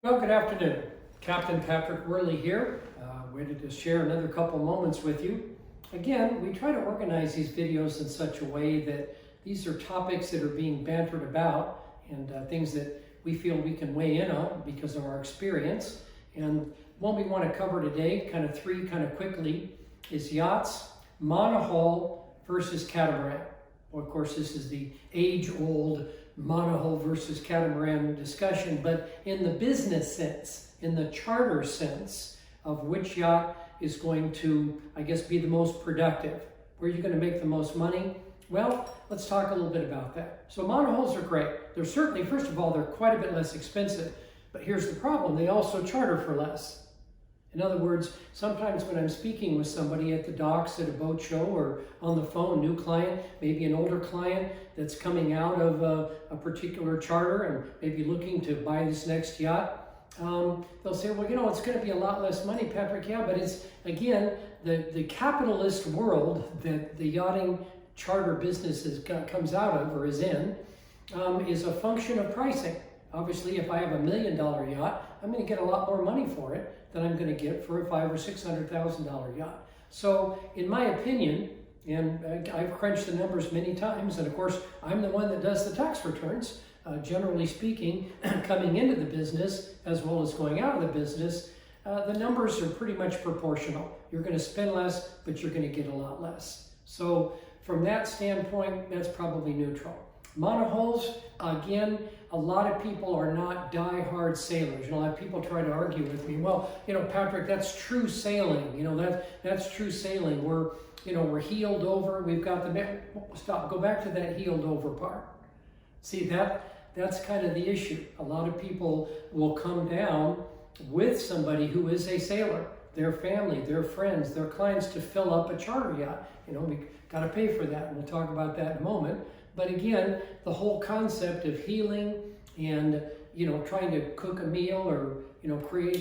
Well, good afternoon. Captain Patrick Worley here, ready to share another couple moments with you. Again, we try to organize these videos in such a way that these are topics that are being bantered about and things that we feel we can weigh in on because of our experience. And one we want to cover today, three quickly, is yachts, monohull versus catamaran. Well, of course, this is the age-old monohull versus catamaran discussion, but in the business sense, in the charter sense of which yacht is going to, be the most productive. Where are you going to make the most money? Well, let's talk a little bit about that. So monohulls are great. They're certainly, first of all, they're quite a bit less expensive, but here's the problem. They also charter for less. In other words, sometimes when I'm speaking with somebody at the docks at a boat show or on the phone, new client, maybe an older client that's coming out of a particular charter and maybe looking to buy this next yacht, they'll say, well, it's going to be a lot less money, Patrick. Yeah, but it's, again, the capitalist world that the yachting charter business comes out of or is in is a function of pricing. Obviously, if I have $1 million yacht, I'm going to get a lot more money for it than I'm going to get for a $500,000 or $600,000 yacht. So, in my opinion, and I've crunched the numbers many times, and of course, I'm the one that does the tax returns, generally speaking, coming into the business as well as going out of the business, the numbers are pretty much proportional. You're going to spend less, but you're going to get a lot less. So, from that standpoint, that's probably neutral. Monohulls, again, a lot of people are not die-hard sailors. A lot of people try to argue with me, well, Patrick, that's true sailing. That's true sailing. We're heeled over. We've got go back to that heeled over part. See, that's kind of the issue. A lot of people will come down with somebody who is a sailor, their family, their friends, their clients, to fill up a charter yacht. We got to pay for that, and we'll talk about that in a moment. But again, the whole concept of healing and, trying to cook a meal or,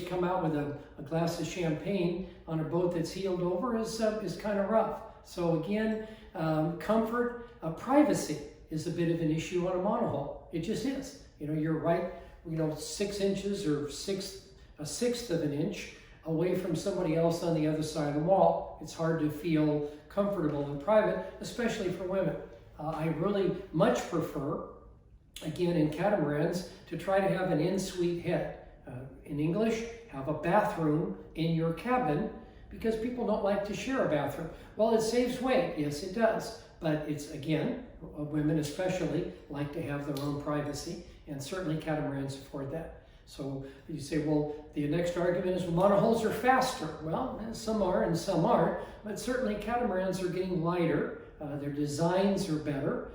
come out with a glass of champagne on a boat that's heeled over is kind of rough. So again, comfort, privacy is a bit of an issue on a monohull. It just is. You're right, 6 inches or a sixth of an inch away from somebody else on the other side of the wall. It's hard to feel comfortable and private, especially for women. I really much prefer, again, in catamarans, to try to have an in-suite head. In English, have a bathroom in your cabin because people don't like to share a bathroom. Well, it saves weight. Yes, it does. But it's, again, women especially like to have their own privacy, and certainly catamarans afford that. So you say, well, the next argument is monohulls are faster. Well, some are and some aren't, but certainly catamarans are getting lighter. Their designs are better.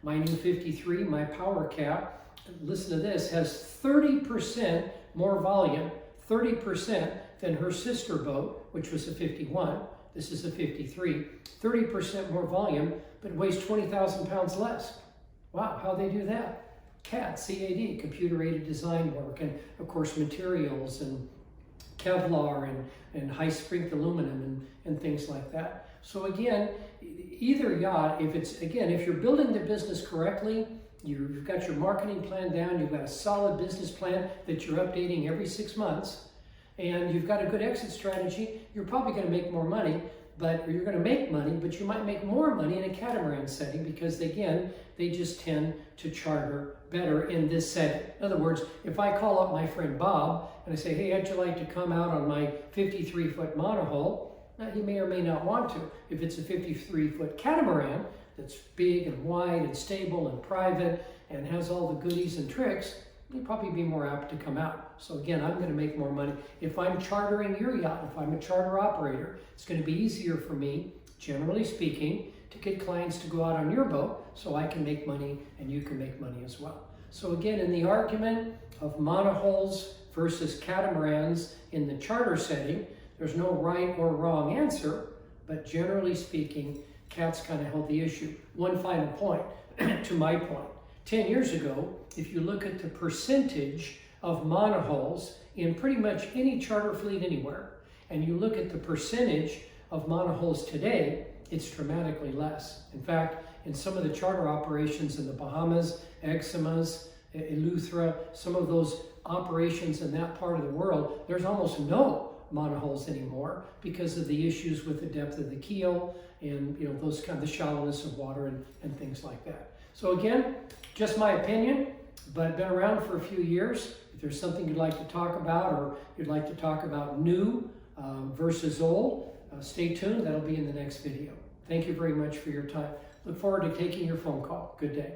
My new 53, my power cap, listen to this, has 30% more volume, 30% than her sister boat, which was a 51. This is a 53. 30% more volume, but weighs 20,000 pounds less. Wow, how'd they do that? CAD, C-A-D, computer-aided design work, and of course materials and Kevlar and high-strength aluminum and things like that. So again, either yacht, if you're building the business correctly, you've got your marketing plan down, you've got a solid business plan that you're updating every 6 months, and you've got a good exit strategy, you're probably going to make more money, or you're going to make money, but you might make more money in a catamaran setting because, again, they just tend to charter better in this setting. In other words, if I call up my friend Bob and I say, hey, how'd you like to come out on my 53-foot monohull? He may or may not want to. If it's a 53-foot catamaran that's big and wide and stable and private and has all the goodies and tricks, he'd probably be more apt to come out. So again, I'm going to make more money. If I'm chartering your yacht, if I'm a charter operator, it's going to be easier for me, generally speaking, to get clients to go out on your boat so I can make money and you can make money as well. So again, in the argument of monohulls versus catamarans in the charter setting, there's no right or wrong answer, but generally speaking, cats kind of held the issue. One final point to my point. 10 years ago, if you look at the percentage of monohulls in pretty much any charter fleet anywhere, and you look at the percentage of monohulls today, it's dramatically less. In fact, in some of the charter operations in the Bahamas, Exemas, Eleuthera, some of those operations in that part of the world, there's almost no monohulls anymore because of the issues with the depth of the keel and those kind of the shallowness of water and things like that. So again, just my opinion, but been around for a few years. If there's something you'd like to talk about, or you'd like to talk about new versus old, stay tuned. That'll be in the next video. Thank you very much for your time. Look forward to taking your phone call. Good day.